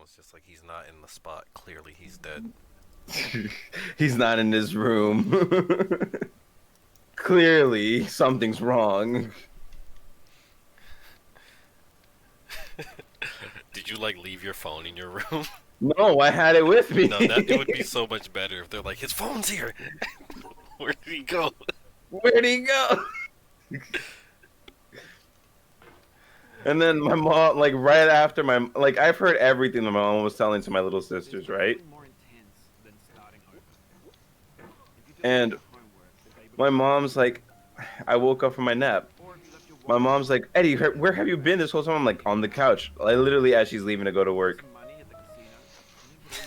It's just like he's not in the spot. Clearly, he's dead. He's not in this room. Clearly, something's wrong. Did you like leave your phone in your room? No, I had it with me. No, that it would be so much better if they're like, his phone's here. Where did he go? Where'd he go? And then my mom, like right after like I've heard everything that my mom was telling to my little sisters, right? And my mom's like, I woke up from my nap. My mom's like, Eddie, where have you been this whole time? I'm like, on the couch. Like literally as she's leaving to go to work.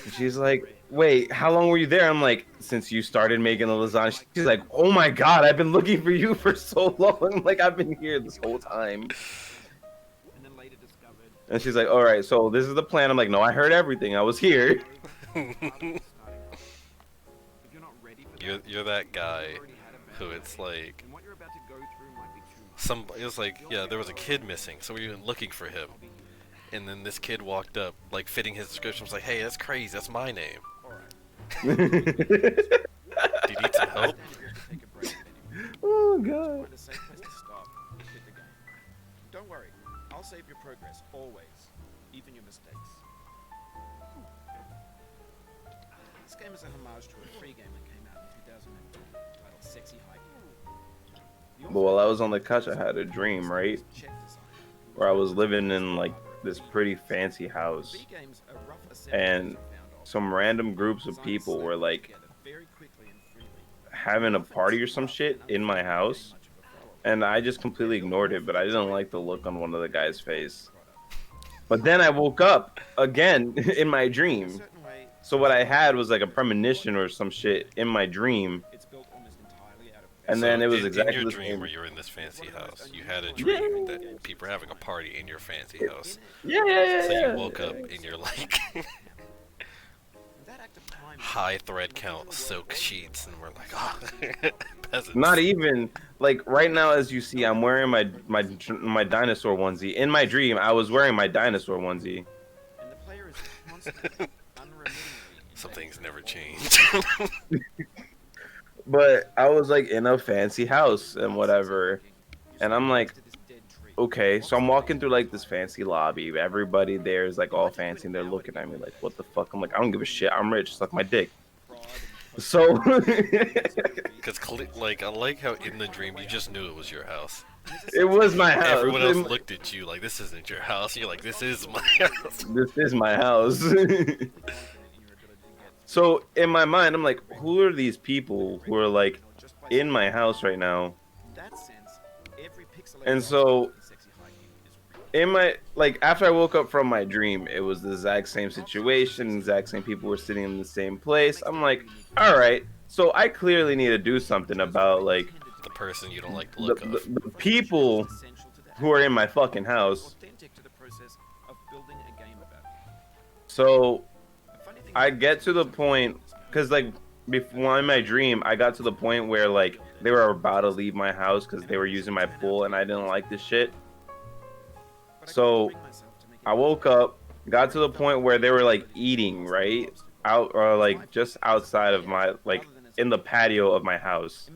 And she's like, wait, how long were you there? I'm like, since you started making the lasagna. She's like, oh my God, I've been looking for you for so long. Like I've been here this whole time. And she's like, all right, so this is the plan. I'm like, no, I heard everything. I was here. You're that guy who it's like it was like, yeah, there was a kid missing, so we were looking for him, and then this kid walked up like fitting his description. Was like, hey, that's crazy, that's my name. Do you need some help? Oh God. Don't worry, I'll save your progress always, even your mistakes. This game is a homage to a free game that came out in 2002 titled Sexy Hiking. But while I was on the couch, I had a dream, right? Where I was living in like this pretty fancy house, and some random groups of people were like having a party or some shit in my house, and I just completely ignored it. But I didn't like the look on one of the guys' face. But then I woke up again in my dream. So what I had was like a premonition or some shit in my dream. And then it was exactly in your the dream same. where you're in this fancy house. You had a dream that people are having a party in your fancy house. Yeah. So you woke up and you're like high thread count silk sheets, and we're like, oh, peasants. Not even like right now, as you see, I'm wearing my dinosaur onesie. In my dream, I was wearing my dinosaur onesie. Some things never change. But I was like in a fancy house and whatever, and I'm like, okay. So I'm walking through like this fancy lobby. Everybody there is like all fancy, and they're looking at me like, what the fuck? I'm like, I don't give a shit. I'm rich. Suck my dick. So, Because like I like how in the dream you just knew it was your house. it was my house. Everyone else looked at you like, this isn't your house. You're like, this is my house. This is my house. So in my mind, I'm like, who are these people who are like in my house right now? And so in my like after I woke up from my dream, it was the exact same situation, exact same people were sitting in the same place. I'm like, all right, so I clearly need to do something about like the person you don't like the look of. The people who are in my fucking house. So I get to the point, because like before in my dream, I got to the point where like they were about to leave my house because they were using my pool and I didn't like this shit. So I woke up, got to the point where they were like eating right out or like just outside of my like in the patio of my house.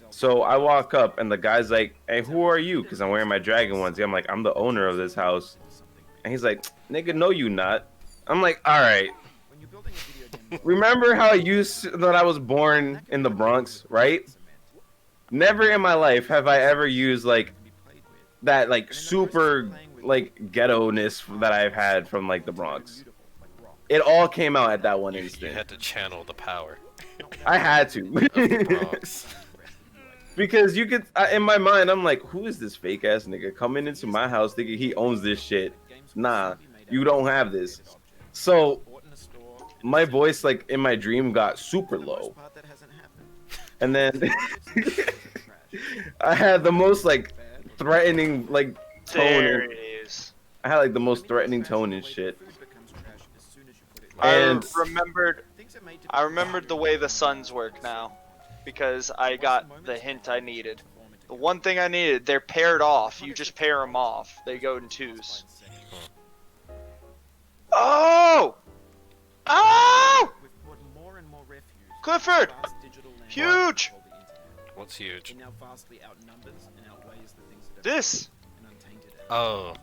So I walk up and the guy's like, "Hey, who are you?" Because I'm wearing my dragon onesie. I'm like, "I'm the owner of this house," and he's like, "Nigga, no, you not." I'm like, all right. Remember how that I was born in the Bronx, right? Never in my life have I ever used like that like super like ghetto-ness that I've had from like the Bronx. It all came out at that one instant. You had to channel the power. I had to. Of the Bronx. Because you could, in my mind, I'm like, who is this fake ass nigga coming into my house thinking he owns this shit? Nah, you don't have this. So my voice like in my dream got super low, and then I had the most like threatening like tone. I had like the most threatening tone and shit. And I remembered the way the suns work now, because I got the hint I needed. The one thing I needed, they're paired off. You just pair them off. They go in twos. Stanford! Vast digital land Huge! called the internet. What's huge? It now vastly outnumbers and outweighs the things that are This. and untainted. Oh.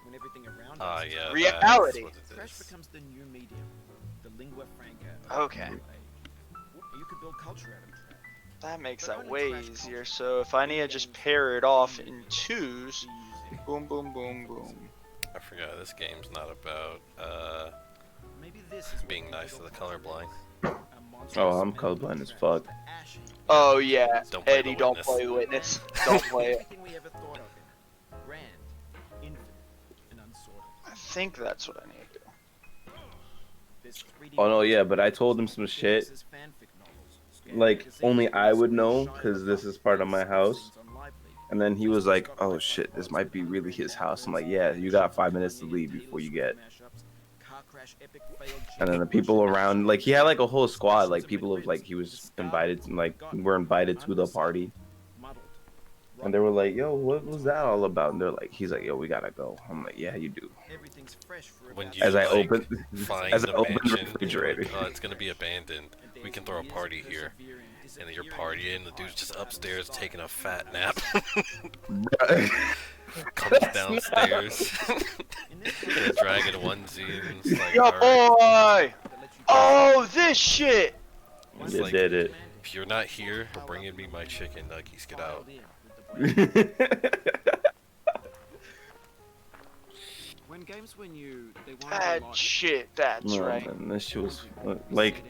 When everything around Ah, us is yeah. Reality. That's what it Fresh is. becomes the new medium, the lingua franca of Okay. the new age. You could build culture out of trash. That makes that way easier. So if I need to just pair it off in twos, boom, boom, boom, boom. I forgot this game's not about Maybe this is being nice to the colorblind. Oh, I'm colorblind as fuck. Oh yeah, Don't play Eddie, the don't witness. play Witness. Don't play it. Everything we ever thought of it. Grand, infinite, and unsorted. I think that's what I need to do. There's 3D Oh no, yeah, but I told him some shit. There's fanfic novels, Like magazines, only I would know, shine because this above is part of my house. scenes on Lively. And then he was like, "Oh shit, this might be really his house." I'm like, "Yeah, you got 5 minutes to leave before you get." And then the people around, like he had like a whole squad, like people of like he was invited, like were invited to the party, and they were like, "Yo, what was that all about?" And they're like, "He's like, yo, we gotta go." I'm like, "Yeah, you do." When you As I like, open, find as I a open the mansion, refrigerator. like, oh, it's gonna be abandoned. We can throw a party here. And then you're partying, the dude's just upstairs taking a fat nap. Comes downstairs. In a dragon onesie. And it's like, Yo, alright. boy! Oh, this shit! It's You like, did it. if you're not here, we're bringing me my chicken nuggies. Get out. When games were new, they wanted a That lot. shit, that's No, right. man, this shit was like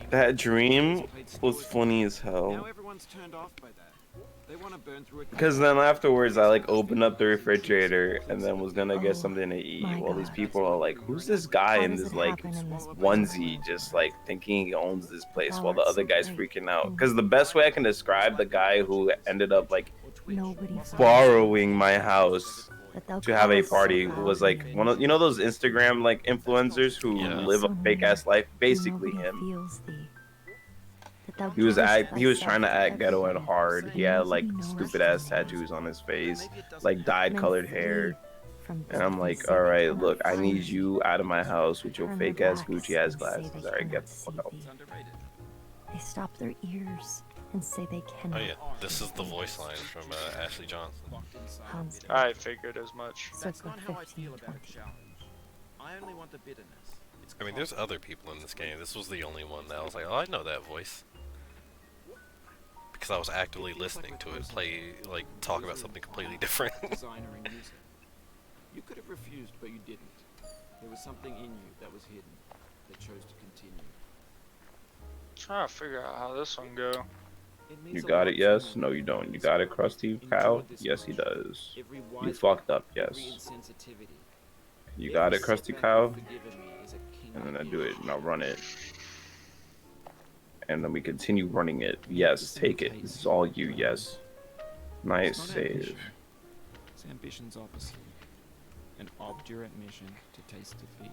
that dream was funny as Now hell. everyone's turned off by that. They want to burn through it. Because then afterwards, I like opened up the refrigerator and then was gonna get something to eat. my While these God. people are like, "Who's this guy How in does this it like happen in this onesie, just like thinking he owns this place?" Wow, While the it's other so guy's great. freaking out. Because the best way I can describe the guy who ended up like Nobody finds borrowing my house that they'll to have call a us so party loud was like and one of, you know, those Instagram like influencers who Yeah. live a fake ass life, basically nobody him. feels thee. That thou He was givest he was thyself trying to to act ghetto and everybody, hard. He had like nobody knows stupid ass thee. tattoos on his face, like dyed Men colored flee hair. from And I'm death like, say all they right, cannot look, I need find you out of my house with your Turn fake their ass backs Gucci ass and say glasses. they All right, get cannot the see fuck out. thee. They stop their ears and say they Oh cannot. yeah, this is the voice line from Ashley Johnson. Hans I figured as much. That's circa not how I feel about a 1520. challenge. I only want the bitterness. It's I mean, there's other people in this game. This was the only one that I was like, oh, I know that voice. Because I was actively listening to it play, like, talk about something completely different. designer and user. You could have refused, but you didn't. There was something in you that was hidden, that chose to continue. Trying to figure out how this one go. It means You a got lot it, to yes? me. No, you don't. You got it, Krusty Cow? Yes, he does. Every You wise fucked up, word, every yes. insensitivity, You got it, every Krusty setback Cow? you've forgiven me is a king And then I of do it, beasts. and I'll run it. And then we continue running it. Yes, take it. It's all you, yes. Nice It's not save. ambition. It's ambition's opposite. An obdurate mission to taste defeat.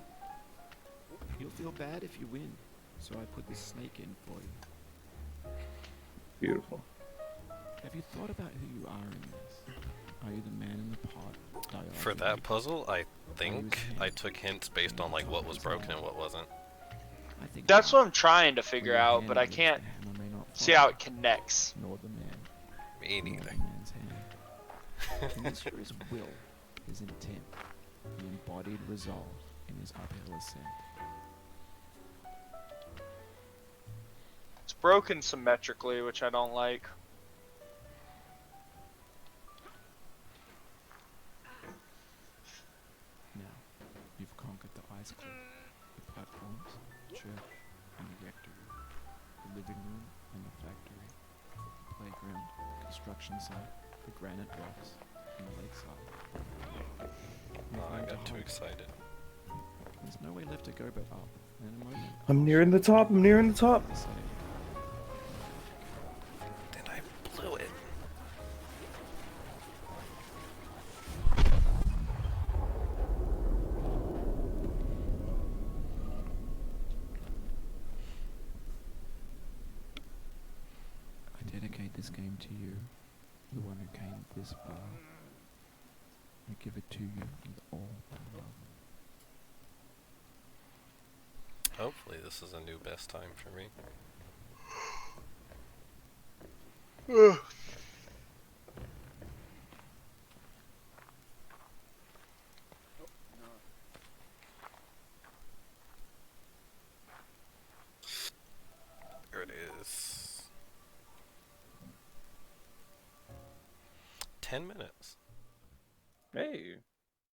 You'll feel bad if you win, so I put this snake in for you. Beautiful. Have you thought about who you are in this? Are you the man in the pot? For that puzzle, I think I took hints based on, like, what was broken and what wasn't. I think That's not. what I'm trying to For figure your out, hand but I lifts can't the hammer may not see fall, how it connects. Nor the man. Me nor neither. the man's hand. The mystery is will, his intent, the embodied resolve in his uphill ascent. It's broken symmetrically, which I don't like. Now, you've conquered the ice cliff, the platforms, the church, and the rectory, the living room and the factory, the playground, the construction site, the granite rocks, and the lakeside. You've Oh, I learned to got too hope. excited. There's no way left to go but up, and in a moment, I'm nearing the top. I'm nearing the top. the same. Then I blew it. I dedicate this game to you, the one who came this far. I give it to you with all my love. Hopefully this is a new best time for me. There it is. 10 minutes. Hey.